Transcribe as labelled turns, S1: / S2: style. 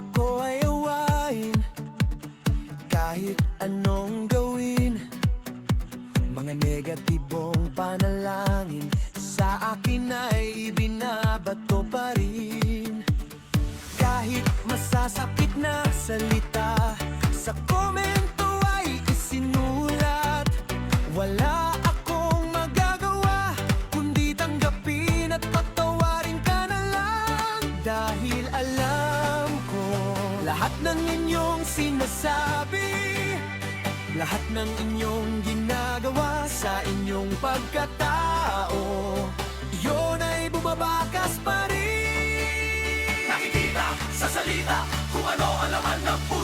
S1: ako ay awayin, kahit anong gawin. Mga negatibong panalangin sa akin ay ibinabato pa rin. Kahit masasakit na salita sa komento ay isinulat, wala akong magagawa kundi tanggapin at patawarin ka na lang. Dahil alam ko lahat ng inyong sinasabi, lahat ng inyong ginagawa sa inyong pagkatao, yun ay bumabakas pa rin.
S2: Nakikita sa salita kung ano ang laman ng puso.